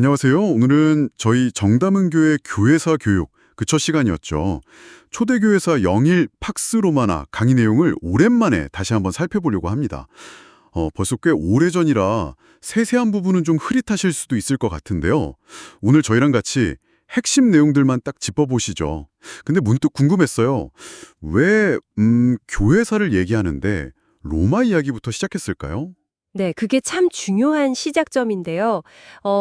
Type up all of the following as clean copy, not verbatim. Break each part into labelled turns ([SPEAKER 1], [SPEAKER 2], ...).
[SPEAKER 1] 안녕하세요. 오늘은 저희 정담은교회 교회사 교육 그 첫 시간이었죠. 초대교회사 영일 팍스 로마나 강의 내용을 오랜만에 다시 한번 살펴보려고 합니다. 벌써 꽤 오래전이라 세세한 부분은 좀 흐릿하실 수도 있을 것 같은데요. 오늘 저희랑 같이 핵심 내용들만 딱 짚어보시죠. 근데 문득 궁금했어요. 왜 교회사를 얘기하는데 로마 이야기부터 시작했을까요?
[SPEAKER 2] 네, 그게 참 중요한 시작점인데요.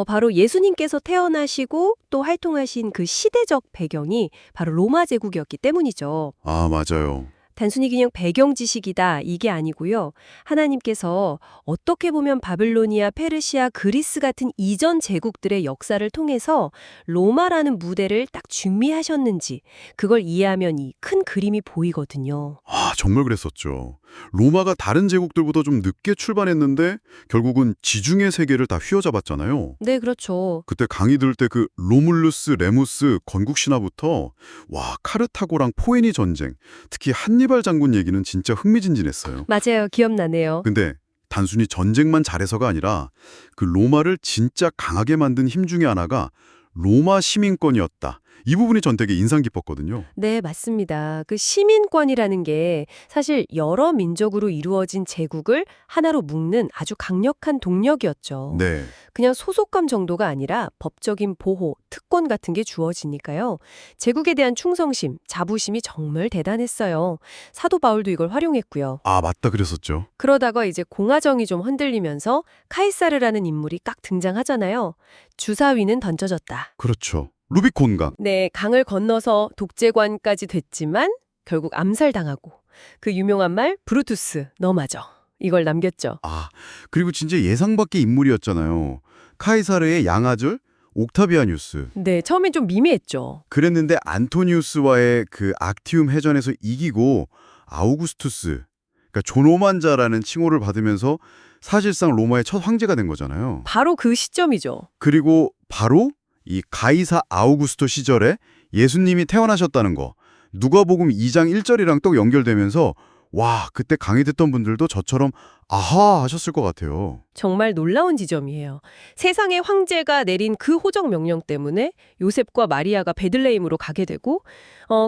[SPEAKER 2] 바로 예수님께서 태어나시고 또 활동하신 그 시대적 배경이 바로 로마 제국이었기 때문이죠.
[SPEAKER 1] 아, 맞아요.
[SPEAKER 2] 단순히 그냥 배경 지식이다 이게 아니고요. 하나님께서 어떻게 보면 바빌로니아, 페르시아, 그리스 같은 이전 제국들의 역사를 통해서 로마라는 무대를 딱 준비하셨는지 그걸 이해하면 이 큰 그림이 보이거든요.
[SPEAKER 1] 아, 정말 그랬었죠. 로마가 다른 제국들보다 좀 늦게 출발했는데 결국은 지중해 세계를 다 휘어잡았잖아요.
[SPEAKER 2] 네, 그렇죠.
[SPEAKER 1] 그때 강의 들을 때 그 로물루스, 레무스, 건국 신화부터 와, 카르타고랑 포에니 전쟁, 특히 한니발 장군 얘기는 진짜 흥미진진했어요.
[SPEAKER 2] 맞아요. 기억나네요.
[SPEAKER 1] 근데 단순히 전쟁만 잘해서가 아니라 그 로마를 진짜 강하게 만든 힘 중에 하나가 로마 시민권이었다. 이 부분이 전 되게 인상 깊었거든요.
[SPEAKER 2] 네, 맞습니다. 그 시민권이라는 게 사실 여러 민족으로 이루어진 제국을 하나로 묶는 아주 강력한 동력이었죠.
[SPEAKER 1] 네.
[SPEAKER 2] 그냥 소속감 정도가 아니라 법적인 보호, 특권 같은 게 주어지니까요. 제국에 대한 충성심, 자부심이 정말 대단했어요. 사도 바울도 이걸 활용했고요.
[SPEAKER 1] 아, 맞다 그랬었죠.
[SPEAKER 2] 그러다가 이제 공화정이 좀 흔들리면서 카이사르라는 인물이 깍 등장하잖아요. 주사위는 던져졌다.
[SPEAKER 1] 그렇죠. 루비콘강.
[SPEAKER 2] 네, 강을 건너서 독재관까지 됐지만 결국 암살당하고 그 유명한 말 브루투스 너 맞아 이걸 남겼죠.
[SPEAKER 1] 아, 그리고 진짜 예상 밖의 인물이었잖아요. 카이사르의 양아들 옥타비아뉴스.
[SPEAKER 2] 네, 처음엔 좀 미미했죠.
[SPEAKER 1] 그랬는데 안토니우스와의 그 악티움 해전에서 이기고 아우구스투스, 그러니까 존오만자라는 칭호를 받으면서 사실상 로마의 첫 황제가 된 거잖아요.
[SPEAKER 2] 바로 그 시점이죠.
[SPEAKER 1] 그리고 바로 이 가이사 아우구스토 시절에 예수님이 태어나셨다는 거, 누가복음 2장 1절이랑 또 연결되면서 와, 그때 강의됐던 분들도 저처럼 아하 하셨을 것 같아요.
[SPEAKER 2] 정말 놀라운 지점이에요. 세상의 황제가 내린 그 호적 명령 때문에 요셉과 마리아가 베들레헴으로 가게 되고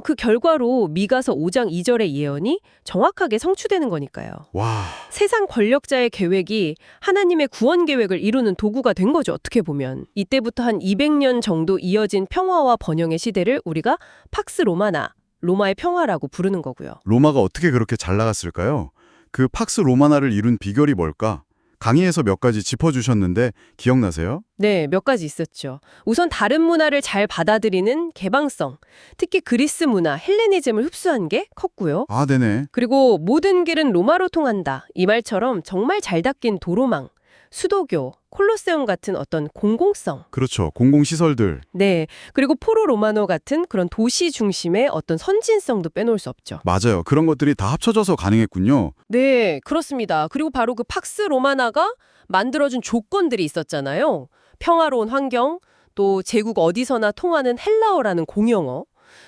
[SPEAKER 2] 그 결과로 미가서 5장 2절의 예언이 정확하게 성취되는 거니까요.
[SPEAKER 1] 와,
[SPEAKER 2] 세상 권력자의 계획이 하나님의 구원 계획을 이루는 도구가 된 거죠. 어떻게 보면. 이때부터 한 200년 정도 이어진 평화와 번영의 시대를 우리가 팍스 로마나, 로마의 평화라고 부르는 거고요.
[SPEAKER 1] 로마가 어떻게 그렇게 잘 나갔을까요? 그 팍스 로마나를 이룬 비결이 뭘까? 강의에서 몇 가지 짚어주셨는데 기억나세요?
[SPEAKER 2] 네, 몇 가지 있었죠. 우선 다른 문화를 잘 받아들이는 개방성, 특히 그리스 문화, 헬레니즘을 흡수한 게 컸고요.
[SPEAKER 1] 아, 네네.
[SPEAKER 2] 그리고 모든 길은 로마로 통한다. 이 말처럼 정말 잘 닦인 도로망, 수도교, 콜로세움 같은 어떤 공공성.
[SPEAKER 1] 그렇죠. 공공시설들.
[SPEAKER 2] 네. 그리고 포로 로마노 같은 그런 도시 중심의 어떤 선진성도 빼놓을 수 없죠.
[SPEAKER 1] 맞아요. 그런 것들이 다 합쳐져서 가능했군요.
[SPEAKER 2] 네, 그렇습니다. 그리고 바로 그 팍스 로마나가 만들어준 조건들이 있었잖아요. 평화로운 환경, 또 제국 어디서나 통하는 헬라어라는 공용어,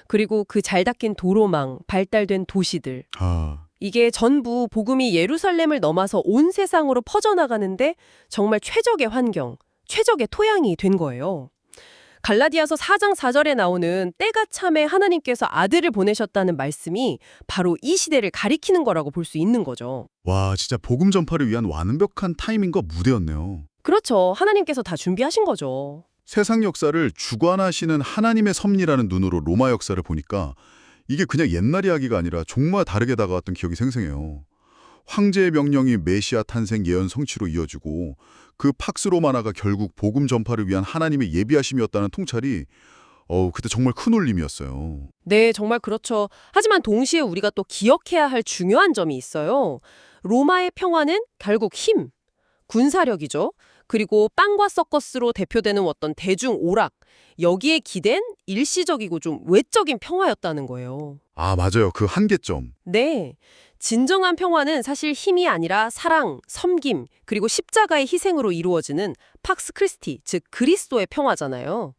[SPEAKER 2] 그리고 그 잘 닦인 도로망, 발달된 도시들.
[SPEAKER 1] 아,
[SPEAKER 2] 이게 전부 복음이 예루살렘을 넘어서 온 세상으로 퍼져나가는데 정말 최적의 환경, 최적의 토양이 된 거예요. 갈라디아서 4장 4절에 나오는 때가 참에 하나님께서 아들을 보내셨다는 말씀이 바로 이 시대를 가리키는 거라고 볼 수 있는 거죠.
[SPEAKER 1] 와, 진짜 복음 전파를 위한 완벽한 타이밍과 무대였네요.
[SPEAKER 2] 그렇죠. 하나님께서 다 준비하신 거죠.
[SPEAKER 1] 세상 역사를 주관하시는 하나님의 섭리라는 눈으로 로마 역사를 보니까 이게 그냥 옛날 이야기가 아니라 정말 다르게 다가왔던 기억이 생생해요. 황제의 명령이 메시아 탄생 예언 성취로 이어지고 그 팍스 로마나가 결국 복음 전파를 위한 하나님의 예비하심이었다는 통찰이 그때 정말 큰 울림이었어요.
[SPEAKER 2] 네, 정말 그렇죠. 하지만 동시에 우리가 또 기억해야 할 중요한 점이 있어요. 로마의 평화는 결국 힘, 군사력이죠. 그리고 빵과 서커스로 대표되는 어떤 대중 오락, 여기에 기댄 일시적이고 좀 외적인 평화였다는 거예요.
[SPEAKER 1] 아, 맞아요. 그 한계점.
[SPEAKER 2] 네. 진정한 평화는 사실 힘이 아니라 사랑, 섬김, 그리고 십자가의 희생으로 이루어지는 팍스 크리스티, 즉 그리스도의 평화잖아요.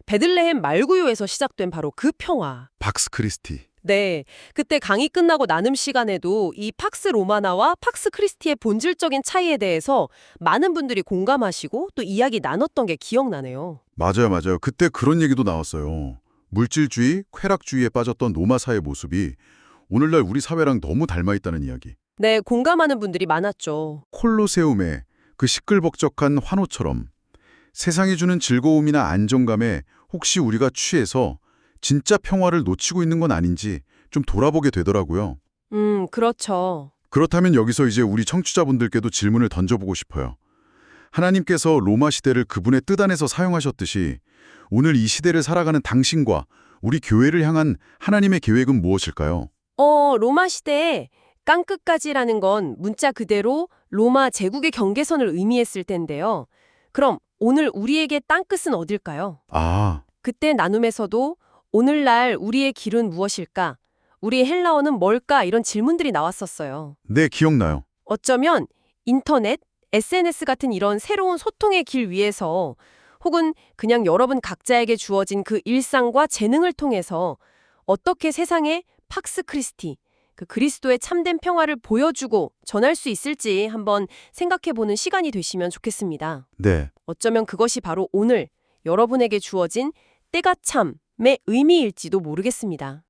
[SPEAKER 2] 베들레헴 말구요에서 시작된 바로 그 평화.
[SPEAKER 1] 박스 크리스티.
[SPEAKER 2] 네, 그때 강의 끝나고 나눔 시간에도 이 팍스 로마나와 팍스 크리스티의 본질적인 차이에 대해서 많은 분들이 공감하시고 또 이야기 나눴던 게 기억나네요.
[SPEAKER 1] 맞아요, 맞아요. 그때 그런 얘기도 나왔어요. 물질주의, 쾌락주의에 빠졌던 로마 사회 모습이 오늘날 우리 사회랑 너무 닮아 있다는 이야기.
[SPEAKER 2] 네, 공감하는 분들이 많았죠.
[SPEAKER 1] 콜로세움의 그 시끌벅적한 환호처럼 세상이 주는 즐거움이나 안정감에 혹시 우리가 취해서 진짜 평화를 놓치고 있는 건 아닌지 좀 돌아보게 되더라고요.
[SPEAKER 2] 그렇죠.
[SPEAKER 1] 그렇다면 여기서 이제 우리 청취자분들께도 질문을 던져보고 싶어요. 하나님께서 로마 시대를 그분의 뜻 안에서 사용하셨듯이 오늘 이 시대를 살아가는 당신과 우리 교회를 향한 하나님의 계획은 무엇일까요?
[SPEAKER 2] 로마 시대에 깡끝까지라는 건 문자 그대로 로마 제국의 경계선을 의미했을 텐데요. 그럼 오늘 우리에게 땅끝은 어딜까요?
[SPEAKER 1] 아,
[SPEAKER 2] 그때 나눔에서도 오늘날 우리의 길은 무엇일까? 우리의 헬라어는 뭘까? 이런 질문들이 나왔었어요.
[SPEAKER 1] 네, 기억나요.
[SPEAKER 2] 어쩌면 인터넷, SNS 같은 이런 새로운 소통의 길 위에서 혹은 그냥 여러분 각자에게 주어진 그 일상과 재능을 통해서 어떻게 세상에 팍스 크리스티, 그 그리스도의 참된 평화를 보여주고 전할 수 있을지 한번 생각해보는 시간이 되시면 좋겠습니다.
[SPEAKER 1] 네.
[SPEAKER 2] 어쩌면 그것이 바로 오늘 여러분에게 주어진 때가 참의 의미일지도 모르겠습니다.